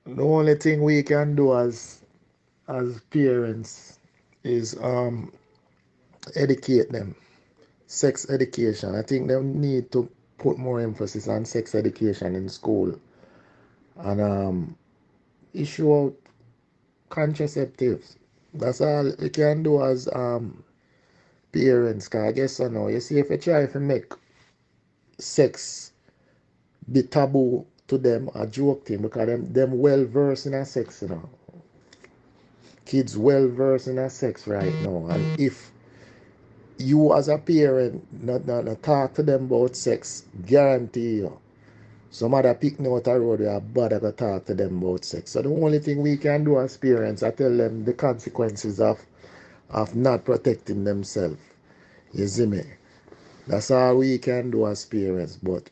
The only thing we can do as parents is educate them. Sex education. I think they need to put more emphasis on sex education in school and issue out contraceptives. That's all you can do as parents. Cause I guess I know. You see, if you try to make sex be taboo to them, a joke thing, because them well versed in a sex, Kids well versed in a sex right now, and if you as a parent not talk to them about sex, guarantee you some other picking out a road where bother to talk to them about sex. So the only thing we can do as parents, I tell them the consequences of not protecting themselves. You see me? That's all we can do as parents. But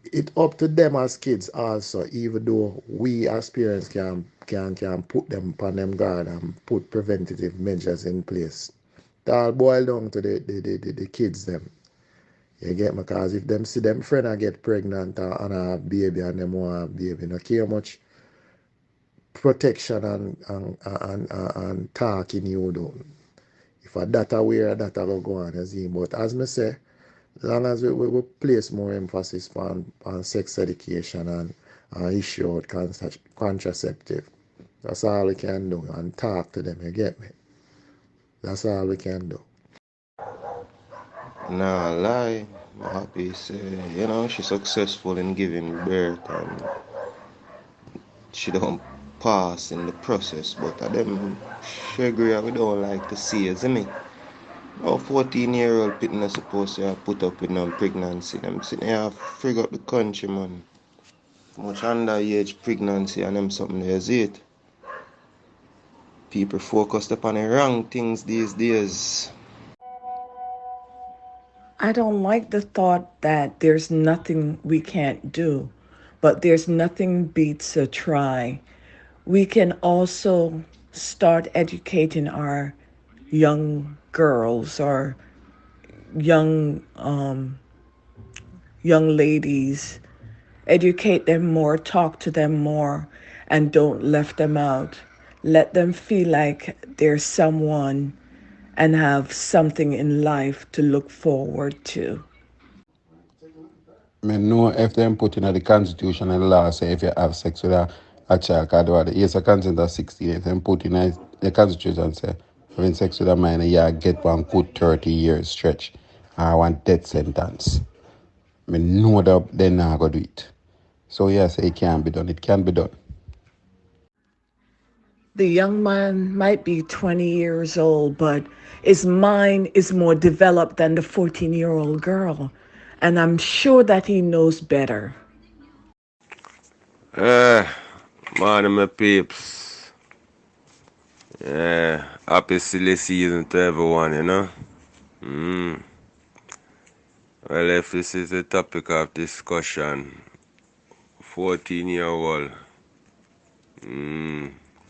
it up to them as kids also, even though we as parents can put them upon them guard and put preventative measures in place. It all boil down to the kids them. You get me? Because if them see them friend and get pregnant and a baby and them want a baby, no care much protection and talking you do. If a that aware, that will go on, you see. But as me say, as long as we place more emphasis on sex education and issue out contraceptive, that's all we can do. And talk to them, you get me? That's all we can do. Nah, lie. My happy say, she's successful in giving birth and she don't pass in the process. But them she agree we don't like to see, isn't me? No 14-year-old pitting is supposed to have put up with no pregnancy. Them sitting here frig up the country, man. Much underage pregnancy and them something they see it. People focused upon the wrong things these days. I don't like the thought that there's nothing we can't do, but there's nothing beats a try. We can also start educating our young girls or young ladies, educate them more, talk to them more, and don't left them out. Let them feel like there's someone and have something in life to look forward to. I mean, no, if them put in the constitution and the law say if you have sex with a child, because the age of consent of 16, if them put in the constitution say having sex with a minor, you get one good 30 years stretch or one death sentence. I mean, no, that they're not going to do it. So, yes, it can be done. It can be done. The young man might be 20 years old, but his mind is more developed than the 14-year-old girl. And I'm sure that he knows better. Eh, morning, my peeps. Yeah, happy silly season to everyone. Mm. Well, if this is the topic of discussion, 14-year-old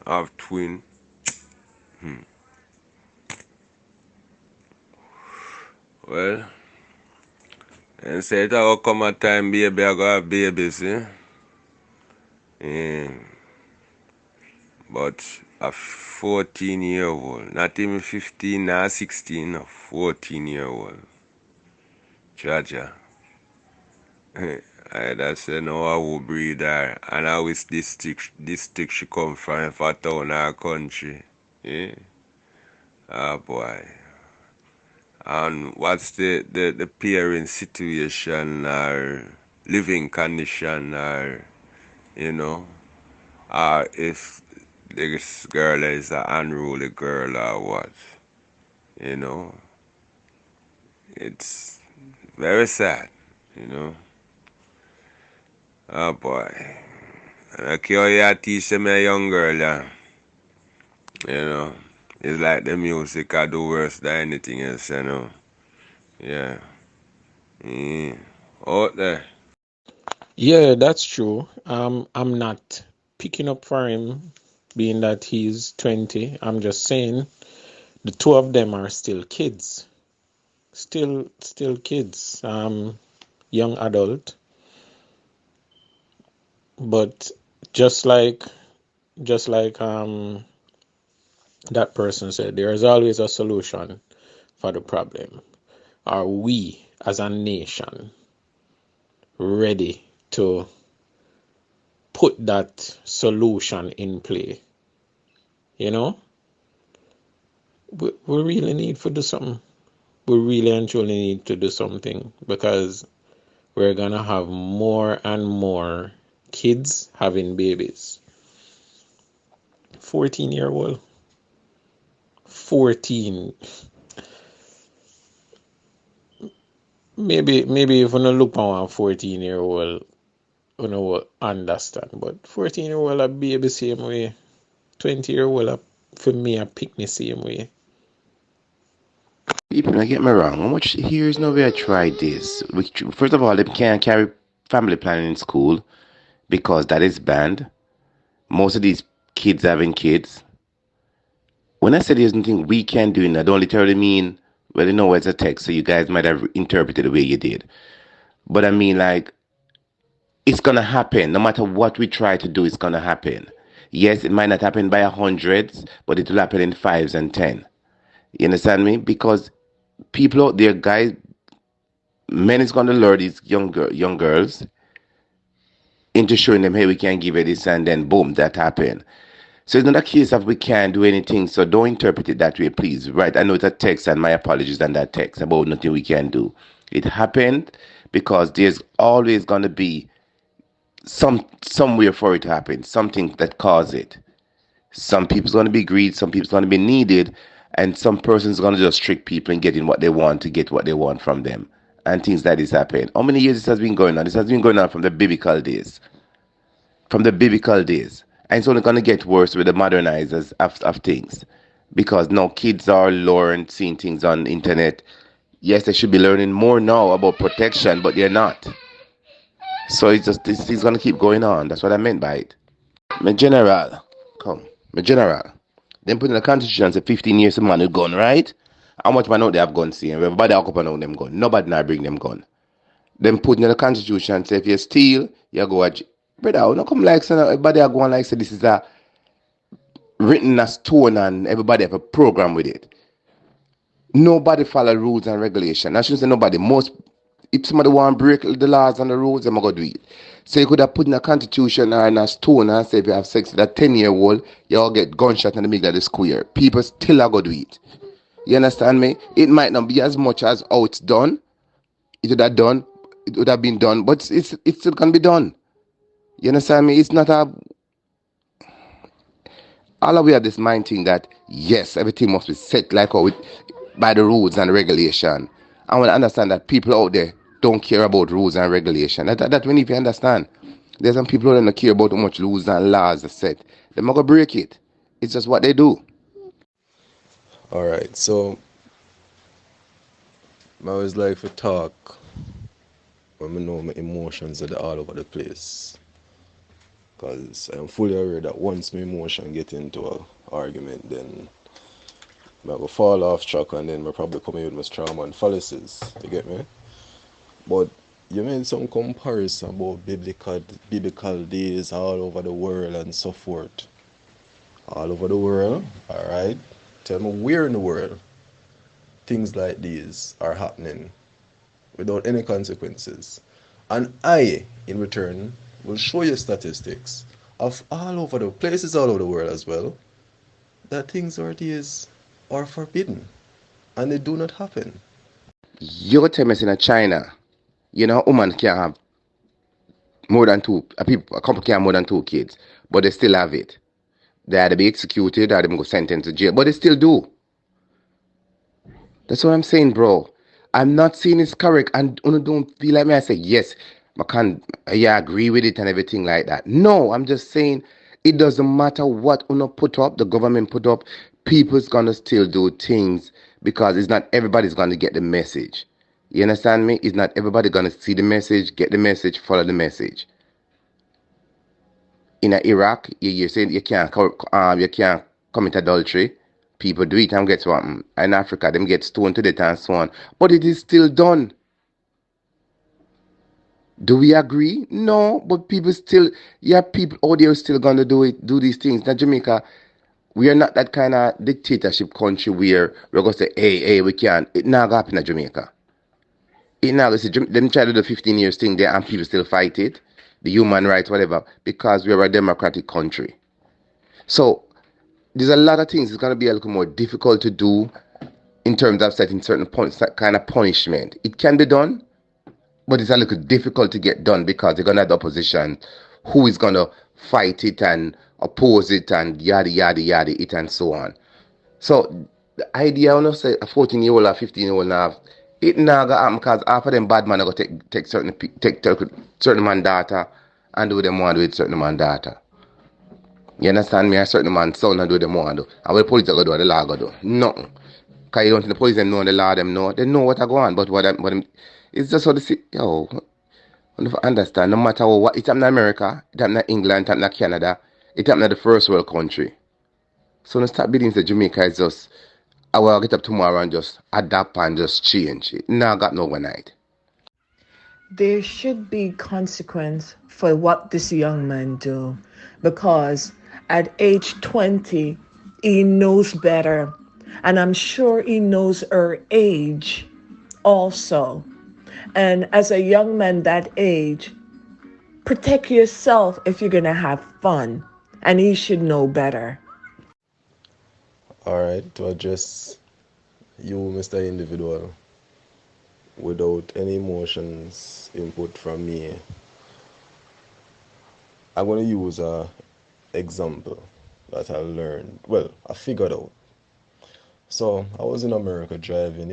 have twin. Well, and say it will come a time, baby, I go have babies, eh? Yeah. But a 14-year-old, not even 15, not 16, a 14-year-old. Jaja. That's know how we breed her and how is this stick she come from if a town or country. Yeah. Ah boy. And what's the parent situation or living condition or you know or if this girl is an unruly girl or what. You know. It's very sad, you know. Oh boy. And I care you teach me a young girl, yeah. You know. It's like the music I do worse than anything else, you know. Yeah. Yeah. Out there. Yeah, that's true. I'm not picking up for him, being that he's 20. I'm just saying the two of them are still kids, still kids, young adult. But just like that person said, there is always a solution for the problem. Are we as a nation ready to put that solution in play? You know, we really need to do something. We really and truly need to do something, because we're gonna have more and more kids having babies. 14-year-old, 14. Maybe if you look at one 14-year-old, you know what understand. But 14-year-old a baby same way. 20-year-old for me a pick me same way. People, don't get me wrong. How much here's no way I tried this. Which, first of all, they can't carry family planning in school because that is banned. Most of these kids having kids. When I say there's nothing we can do, I don't literally mean, well, you know, it's a text, so you guys might have interpreted the way you did. But I mean, like, it's gonna happen. No matter what we try to do, it's gonna happen. Yes, it might not happen by hundreds, but it will happen in fives and 10. You understand me? Because people out there, guys, men is gonna lure these young girls into showing them, hey, we can give you this, and then boom, that happened. So it's not a case of we can't do anything. So don't interpret it that way, please. Right? I know it's a text, and my apologies on that text about nothing we can do. It happened because there's always gonna be somewhere for it to happen, something that caused it. Some people's gonna be greed, some people's gonna be needed, and some person's gonna just trick people and getting what they want to get what they want from them. And things like this happen. How many years this has been going on? This has been going on from the biblical days. From the biblical days. And it's only gonna get worse with the modernizers of things. Because now kids are learning, seeing things on the internet. Yes, they should be learning more now about protection, but they're not. So it's just this is gonna keep going on. That's what I meant by it. My general, come, my general. Them put in the constitution say 15 years a man with gun, right? How much man out they have gun see? Everybody have up and out them gun. Nobody now bring them gun. Them put in the constitution say if you steal, you go at brother. Don't come like say everybody are going like say this is a written a stone and everybody have a program with it. Nobody follow rules and regulation. I shouldn't say nobody. Most if somebody want to break the laws and the rules, they're going to do it. So you could have put in a constitution or in a stone and say if you have sex with a 10-year-old, you all get gunshot in the middle of the square. People still are going to do it. You understand me? It might not be as much as how it's done. It would have been done, but it's still can be done. You understand me? It's not a all of we have this mind thing that yes, everything must be set like how it by the rules and regulation. I want to understand that people out there don't care about rules and regulation. That we need to understand. There's some people who don't care about how much rules and laws are set. They're not going to break it. It's just what they do. Alright, so I always like to talk when I know my emotions are all over the place. Because I'm fully aware that once my emotion get into an argument, then I go fall off track and then I probably come in with my trauma and fallacies. You get me? But you made some comparison about biblical days all over the world and so forth. All over the world, alright? Tell me where in the world things like these are happening without any consequences. And I, in return, will show you statistics of all over the places all over the world as well, that things like these are forbidden and they do not happen. You tell me in China, a woman can't have more than a couple can't have more than 2 kids, but they still have it. They either be executed or they go sentenced to jail, but they still do. That's what I'm saying, bro. I'm not saying it's correct, and you don't feel like me. I say yes, I agree with it and everything like that. No, I'm just saying it doesn't matter what put up, the government put up. People's gonna still do things because it's not everybody's gonna get the message. You understand me? It's not everybody gonna see the message, get the message, follow the message. In Iraq, you're saying you can't commit adultery. People do it and get what? In Africa, them get stoned to death and so on. But it is still done. Do we agree? No, but people still, people out there still gonna do these things. Now Jamaica, we are not that kind of dictatorship country where we're gonna say, hey, we can't. It not gonna happen in Jamaica. It not gonna say them try to do the 15 years thing there and people still fight it, the human rights, whatever, because we are a democratic country. So there's a lot of things it's gonna be a little more difficult to do in terms of setting certain points, that kind of punishment. It can be done, but it's a little difficult to get done because they're gonna have the opposition who is gonna fight it and oppose it and yada yada yada it and so on. So the idea of say a 14-year-old or 15-year-old now, it not gonna happen because half of them bad man are gonna take certain man data and do them want to do with certain man data. You understand me? A certain man son and do them want to do. And what the police are gonna do, the law gonna do. Nothing. Because you don't think the police them know and the law them know. They know what I go on, but it's just how they see, I don't understand. No matter what, it happened in America, it happened in England, it happened in Canada, it happened in the first world country. So don't start believing that Jamaica is just, I will get up tomorrow and just adapt and just change. It now got no overnight. There should be consequence for what this young man do, because at age 20 he knows better, and I'm sure he knows her age also. And as a young man that age, protect yourself if you're going to have fun, and he should know better. Alright, to address you, Mr. Individual, without any emotions input from me, I'm going to use a example that I learned. Well, I figured out. So I was in America driving,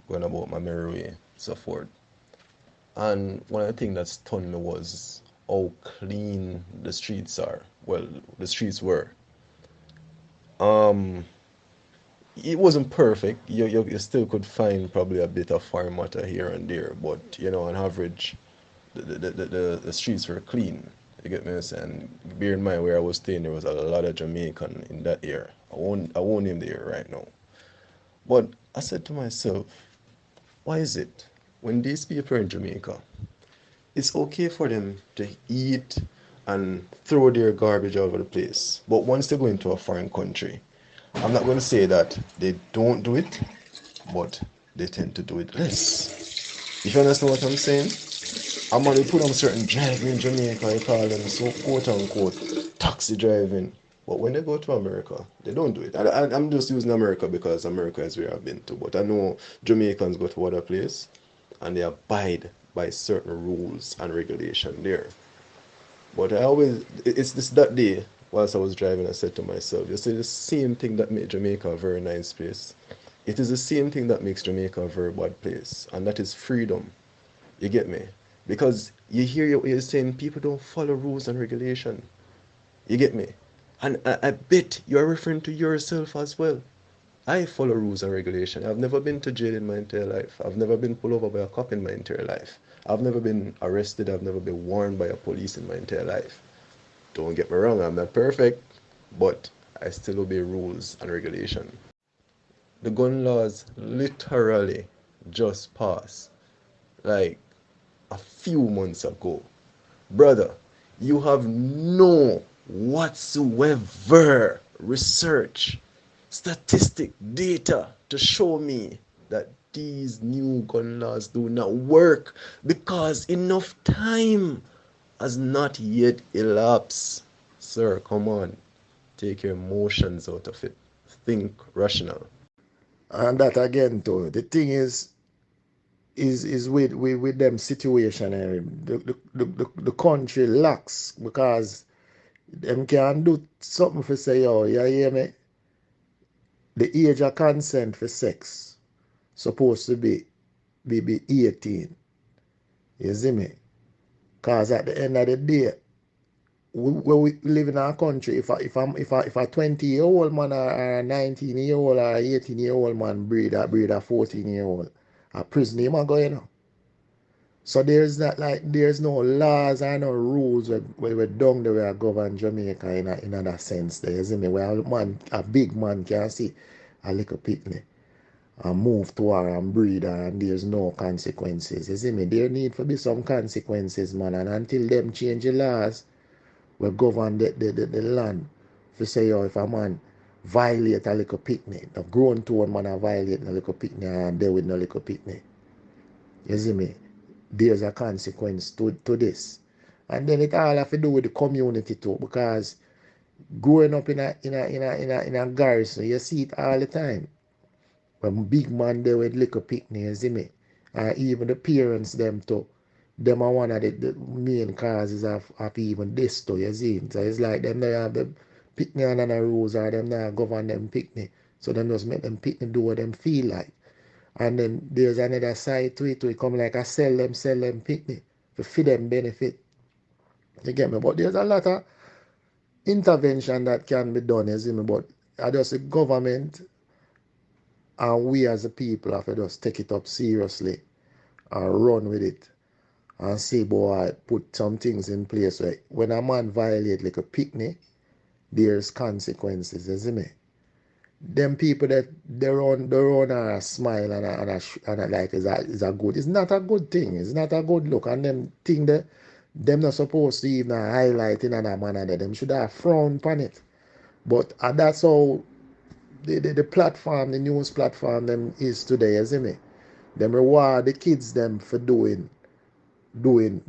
going about my merry way, so forth. And one of the things that stunned me was how clean the streets are. Well, the streets were. Um, it wasn't perfect. You still could find probably a bit of farm matter here and there, but on average, the streets were clean. You get me saying? Bear in mind where I was staying, there was a lot of Jamaican in that area. I won't name the area right now. But I said to myself, why is it when these people are in Jamaica, it's okay for them to eat and throw their garbage all over the place, but once they go into a foreign country, I'm not going to say that they don't do it, but they tend to do it less. If you understand what I'm saying? I'm going to put on certain driving in Jamaica, you call them so quote unquote taxi driving. But when they go to America, they don't do it. I'm just using America because America is where I've been to. But I know Jamaicans go to other place and they abide by certain rules and regulation there. But it's that day, whilst I was driving, I said to myself, you see, the same thing that makes Jamaica a very nice place, it is the same thing that makes Jamaica a very bad place, and that is freedom. You get me? Because you're saying people don't follow rules and regulation. You get me? And I bet you're referring to yourself as well. I follow rules and regulation. I've never been to jail in my entire life. I've never been pulled over by a cop in my entire life. I've never been arrested. I've never been warned by a police in my entire life. Don't get me wrong, I'm not perfect, but I still obey rules and regulation. The gun laws literally just passed like a few months ago. Brother, you have no whatsoever research, statistic, data to show me that these new gun laws do not work because enough time has not yet elapsed. Sir, come on. Take your emotions out of it. Think rational. And that again too. The thing is with them situation, the country lacks because them can do something for say, yo, you hear me? The age of consent for sex supposed to be 18. You see me? Cause at the end of the day, we live in our country, if a 20-year-old man or a 19-year-old or a 18-year-old man breed a 14-year-old, a prison him a go, So there's no laws or no rules where down the way govern Jamaica in that sense there, you see me? Where a big man can see a little picnic. and move to her and breed her and there's no consequences. You see me? There need to be some consequences, man. And until them change the laws, we govern the land. If you say, yo, if a man violate a little picnic, a grown tone man a violate a little picnic and they with no little picnic. You see me? There's a consequence to this. And then it all have to do with the community too, because growing up in a garrison, you see it all the time. When big man there with little picnic, you see me? Even the parents them too. Them are one of the main causes of even this too, you see. So it's like them they have the picnic and the rules or them not govern them picnic. So them just make them picnic do what them feel like. And then there's another side to it, come like I sell them picnic to feed them benefit. You get me? But there's a lot of intervention that can be done, you see me? But I just the government and we as a people have to just take it up seriously and run with it and say, boy, put some things in place where when a man violate like a picnic, there's consequences, you see me? Them people that they run a smile and a like is a good. It's not a good thing. It's not a good look. And them thing that them not supposed to even highlight in a manner that them should have frown upon it. But that's how the platform, the news platform them is today, you see me? Them reward the kids them for doing when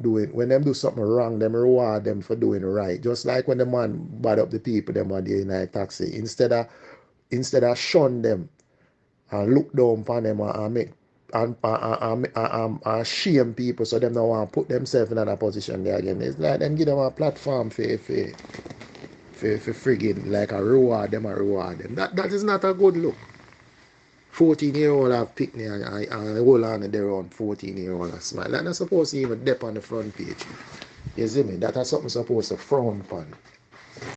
them do something wrong, them reward them for doing right. Just like when the man bad up the people them are there in a taxi. Instead of shun them and look down upon them and make and shame people so them don't want to put themselves in another position there again. It's like them give them a platform for friggin' like a reward them. That is not a good look. 14-year-old have picnic and hold on to their own 14-year-old smile. That's not supposed to even dip on the front page. You see me? That is something supposed to frown upon.